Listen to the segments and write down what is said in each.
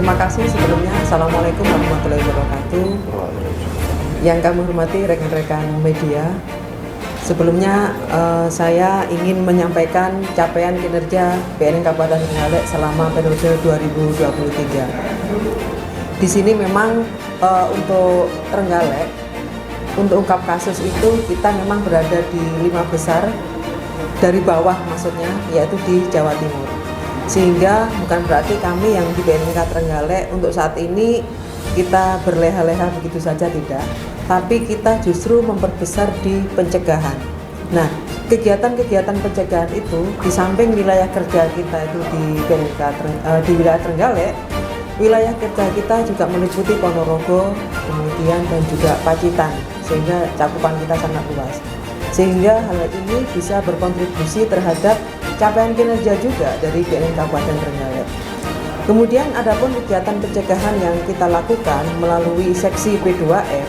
Terima kasih sebelumnya. Assalamualaikum warahmatullahi wabarakatuh. Yang kami hormati rekan-rekan media, sebelumnya saya ingin menyampaikan capaian kinerja BNN Kabupaten Trenggalek selama periode 2023. Di sini memang untuk Trenggalek, untuk ungkap kasus itu kita memang berada di 5 besar dari bawah, maksudnya yaitu di Jawa Timur. Sehingga bukan berarti kami yang di BNNK Trenggalek untuk saat ini kita berleha-leha begitu saja, tidak. Tapi kita justru memperbesar di pencegahan. Nah, kegiatan-kegiatan pencegahan itu di samping wilayah kerja kita itu di BNNK di wilayah Trenggalek, wilayah kerja kita juga meliputi Ponorogo, kemudian dan juga Pacitan, sehingga cakupan kita sangat luas. Sehingga hal ini bisa berkontribusi terhadap capaian kinerja juga dari BNN Kabupaten Trenggalek. Kemudian adapun kegiatan pencegahan yang kita lakukan melalui seksi P2M,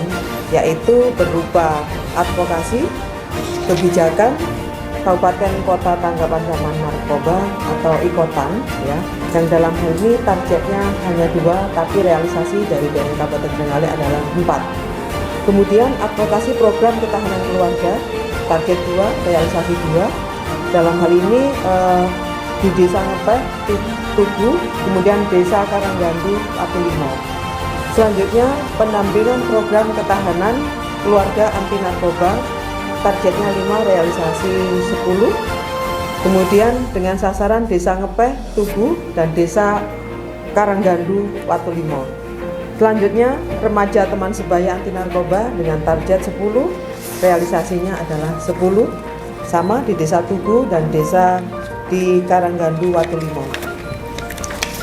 yaitu berupa advokasi, kebijakan, Kabupaten Kota Tanggapan Zaman Narkoba atau IKOTAN, ya, yang dalam hal ini targetnya hanya 2, tapi realisasi dari BNN Kabupaten Trenggalek adalah 4. Kemudian advokasi program ketahanan keluarga, target 2, realisasi 2. Dalam hal ini di Desa Ngepeh, Tugu, kemudian Desa Karanggandu, Atulimo. Selanjutnya pendampingan program ketahanan keluarga anti narkoba, targetnya 5, realisasi 10. Kemudian dengan sasaran Desa Ngepeh, Tugu, dan Desa Karanggandu, Watulimo. Selanjutnya remaja teman sebaya anti narkoba dengan target 10, realisasinya adalah 10. Sama di Desa Tugu dan Desa di Karanggandu, Watulimo.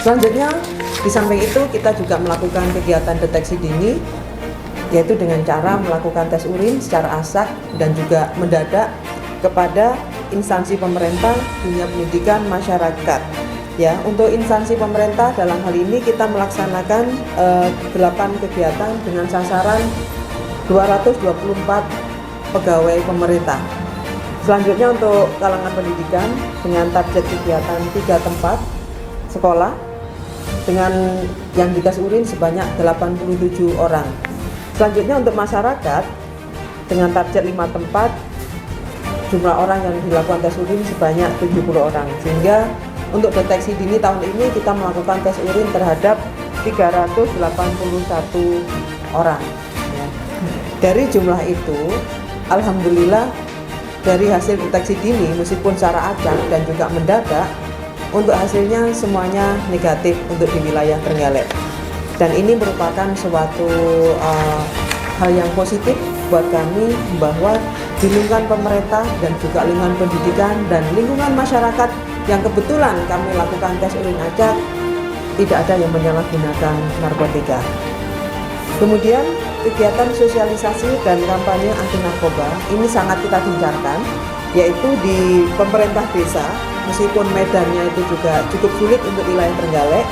Selanjutnya di samping itu kita juga melakukan kegiatan deteksi dini, yaitu dengan cara melakukan tes urin secara asak dan juga mendadak kepada instansi pemerintah, dunia pendidikan, masyarakat. Ya, untuk instansi pemerintah dalam hal ini kita melaksanakan 8 kegiatan dengan sasaran 224 pegawai pemerintah. Selanjutnya untuk kalangan pendidikan dengan target kegiatan 3 tempat sekolah dengan yang dites urin sebanyak 87 orang. Selanjutnya untuk masyarakat dengan target 5 tempat, jumlah orang yang dilakukan tes urin sebanyak 70 orang. Sehingga untuk deteksi dini tahun ini kita melakukan tes urin terhadap 381 orang. Dari jumlah itu, alhamdulillah dari hasil deteksi dini meskipun secara acak dan juga mendadak, untuk hasilnya semuanya negatif untuk di wilayah Trenggalek. Dan ini merupakan suatu hal yang positif buat kami bahwa di lingkungan pemerintah dan juga lingkungan pendidikan dan lingkungan masyarakat yang kebetulan kami lakukan tes urin acak, tidak ada yang menyalahgunakan narkotika. Kemudian kegiatan sosialisasi dan kampanye anti narkoba ini sangat kita gencarkan, yaitu di pemerintah desa, meskipun medannya itu juga cukup sulit untuk wilayah Trenggalek,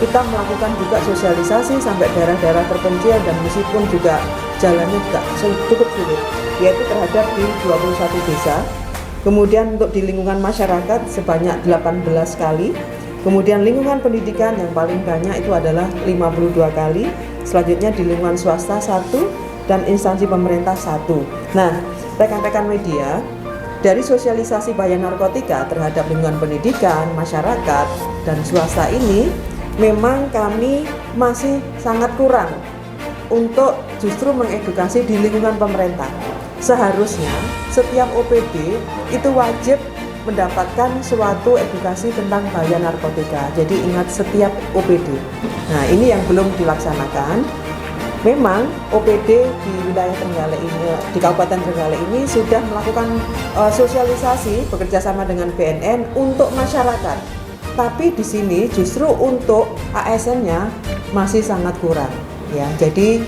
kita melakukan juga sosialisasi sampai daerah-daerah terpencil dan meskipun juga jalannya juga cukup sulit, yaitu terhadap di 21 desa. Kemudian untuk di lingkungan masyarakat sebanyak 18 kali. Kemudian lingkungan pendidikan yang paling banyak itu adalah 52 kali. Selanjutnya di lingkungan swasta 1 dan instansi pemerintah 1. Nah, rekan-rekan media, dari sosialisasi bahaya narkotika terhadap lingkungan pendidikan, masyarakat, dan swasta ini memang kami masih sangat kurang untuk justru mengedukasi di lingkungan pemerintah. Seharusnya setiap OPD itu wajib mendapatkan suatu edukasi tentang bahaya narkotika. Jadi ingat setiap OPD. Nah, ini yang belum dilaksanakan. Memang OPD di wilayah Trenggalek ini, di Kabupaten Trenggalek ini sudah melakukan sosialisasi bekerja sama dengan BNN untuk masyarakat. Tapi di sini justru untuk ASN-nya masih sangat kurang. Ya, jadi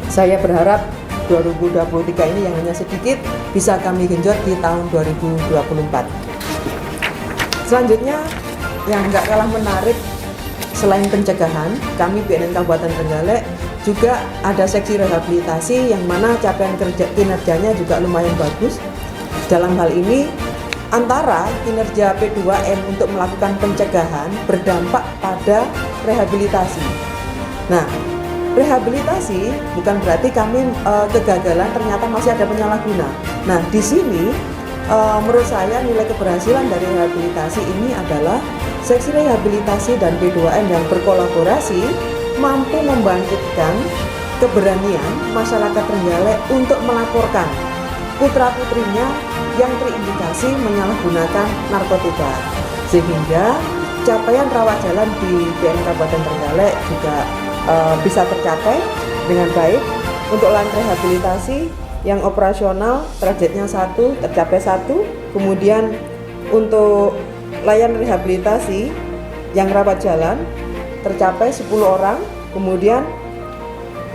saya berharap 2023 ini yang hanya sedikit bisa kami genjot di tahun 2024. Selanjutnya yang nggak kalah menarik, selain pencegahan, kami BNN Kabupaten Trenggalek juga ada seksi rehabilitasi yang mana capaian kinerjanya juga lumayan bagus. Dalam hal ini antara kinerja P2M untuk melakukan pencegahan berdampak pada rehabilitasi. Nah, rehabilitasi bukan berarti kami kegagalan ternyata masih ada penyalahguna. Nah, di sini menurut saya nilai keberhasilan dari rehabilitasi ini adalah seksi rehabilitasi dan P2M yang berkolaborasi mampu membangkitkan keberanian masyarakat Trenggalek untuk melaporkan putra-putrinya yang terindikasi menyalahgunakan narkotika, sehingga capaian rawat jalan di BNN Kabupaten Trenggalek juga bisa tercapai dengan baik. Untuk layanan rehabilitasi yang operasional targetnya 1 tercapai 1, kemudian untuk layanan rehabilitasi yang rawat jalan tercapai 10 orang, kemudian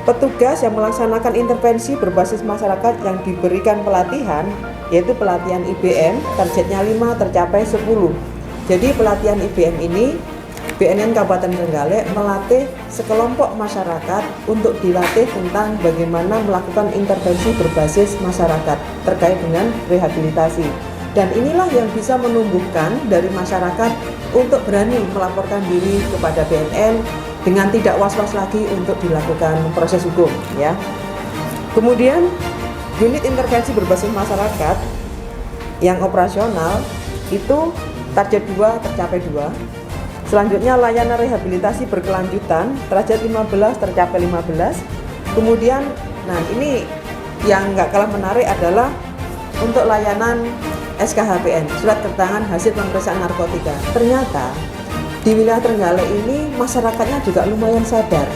petugas yang melaksanakan intervensi berbasis masyarakat yang diberikan pelatihan, yaitu pelatihan IBM, targetnya 5 tercapai 10. Jadi pelatihan IBM ini BNN Kabupaten Trenggalek melatih sekelompok masyarakat untuk dilatih tentang bagaimana melakukan intervensi berbasis masyarakat terkait dengan rehabilitasi. Dan inilah yang bisa menumbuhkan dari masyarakat untuk berani melaporkan diri kepada BNN dengan tidak was-was lagi untuk dilakukan proses hukum, ya. Kemudian unit intervensi berbasis masyarakat yang operasional itu target 2 tercapai 2. Selanjutnya layanan rehabilitasi berkelanjutan target 15 tercapai 15. Kemudian, nah ini yang nggak kalah menarik adalah untuk layanan SKHPN, surat keterangan hasil pemeriksaan narkotika. Ternyata di wilayah Trenggalek ini masyarakatnya juga lumayan sadar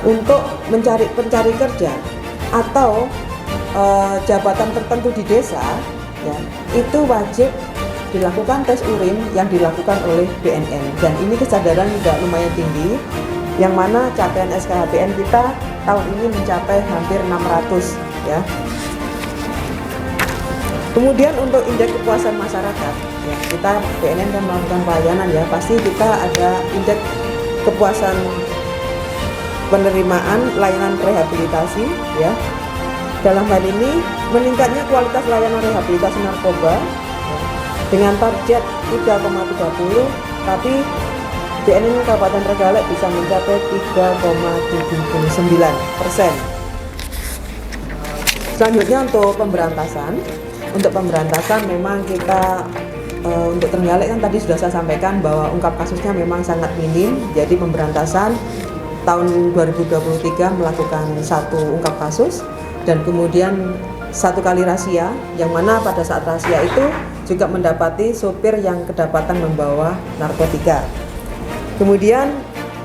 untuk pencari kerja atau jabatan tertentu di desa, ya, itu wajib dilakukan tes urin yang dilakukan oleh BNN, dan ini kesadaran juga lumayan tinggi, yang mana capaian SKHPN kita tahun ini mencapai hampir 600, ya. Kemudian untuk indeks kepuasan masyarakat, ya, kita BNN kan melakukan pelayanan, ya, pasti kita ada indeks kepuasan penerimaan layanan rehabilitasi, ya. Dalam hal ini meningkatnya kualitas layanan rehabilitasi narkoba dengan target 3,30, tapi BNN Kabupaten Trenggalek bisa mencapai 3,79%. Selanjutnya untuk pemberantasan. Untuk pemberantasan memang kita untuk Trenggalek kan tadi sudah saya sampaikan bahwa ungkap kasusnya memang sangat minim. Jadi pemberantasan tahun 2023 melakukan 1 ungkap kasus, dan kemudian 1 kali razia, yang mana pada saat razia itu juga mendapati sopir yang kedapatan membawa narkotika. Kemudian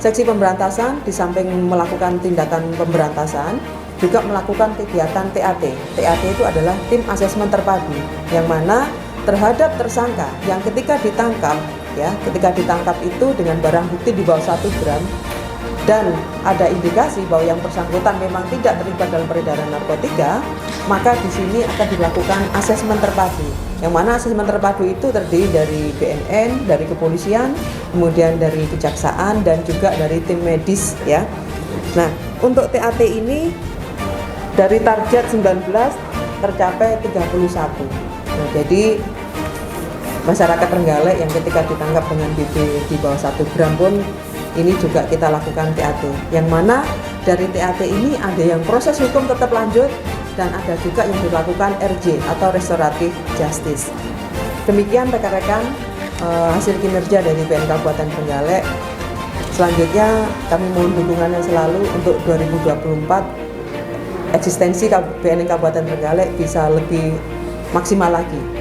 seksi pemberantasan di samping melakukan tindakan pemberantasan juga melakukan kegiatan TAT. TAT itu adalah tim asesmen terpadu, yang mana terhadap tersangka yang ketika ditangkap, ya, ketika ditangkap itu dengan barang bukti di bawah 1 gram dan ada indikasi bahwa yang bersangkutan memang tidak terlibat dalam peredaran narkotika, maka di sini akan dilakukan asesmen terpadu, yang mana asesmen terpadu itu terdiri dari BNN, dari kepolisian, kemudian dari kejaksaan, dan juga dari tim medis, ya. Nah, untuk TAT ini dari target 19 tercapai 31. Nah, jadi masyarakat Trenggalek yang ketika ditangkap dengan BB di bawah 1 gram pun ini juga kita lakukan TAT, yang mana dari TAT ini ada yang proses hukum tetap lanjut dan ada juga yang dilakukan RJ atau restoratif justice. Demikian rekan-rekan hasil kinerja dari BNN Kabupaten Trenggalek. Selanjutnya kami mohon dukungannya selalu untuk 2024 eksistensi BNN Kabupaten Trenggalek bisa lebih maksimal lagi.